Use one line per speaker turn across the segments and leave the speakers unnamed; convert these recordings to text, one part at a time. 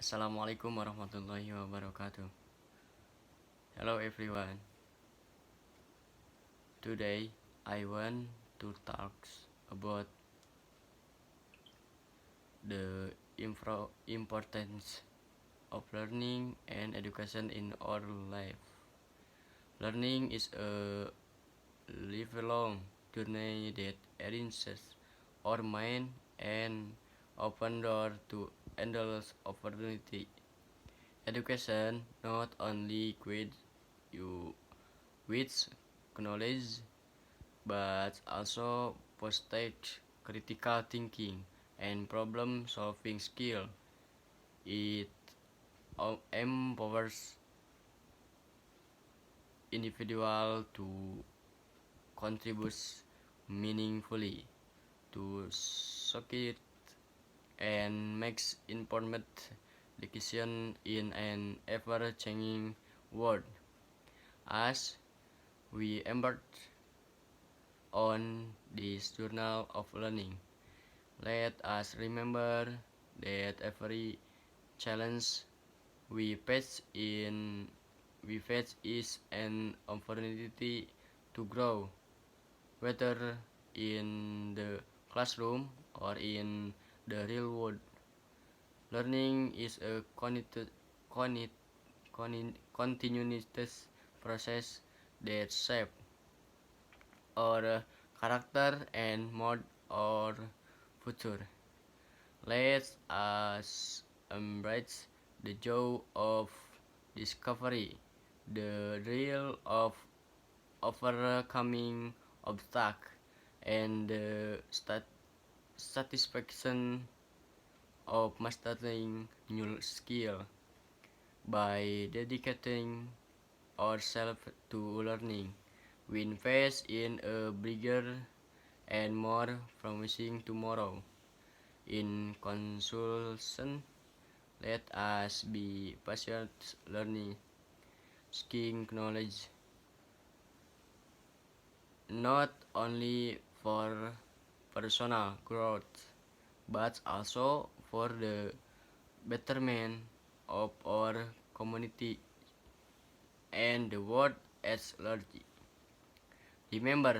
Assalamualaikum warahmatullahi wabarakatuh. Hello everyone. Today I want to talk about the importance of learning and education in our life. Learning is a lifelong journey that enriches our mind and open door to endless opportunity. Education not only equips you with knowledge but also fosters critical thinking and problem solving skill. It empowers individual to contribute meaningfully to society and makes informed decision in an ever-changing world. As we embark on this journal of learning, let us remember that every challenge we face in we face is an opportunity to grow, whether in the classroom or in the real world. Learning is a continuous process that shapes our character and mold our future. Let us embrace the joy of discovery, the thrill of overcoming obstacles, and the satisfaction of mastering new skill. By dedicating ourselves to learning, we invest in a bigger and more promising tomorrow. In conclusion, let us be passionate learning, seeking knowledge, not only for personal growth, but also for the betterment of our community and the world at large. Remember,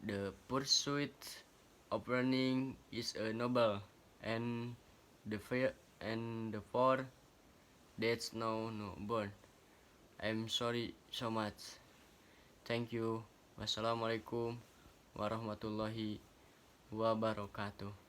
the pursuit of learning is a noble and the fear and the for that's no born. I'm sorry so much. Thank you. Wassalamualaikum warahmatullahi wabarakatuh.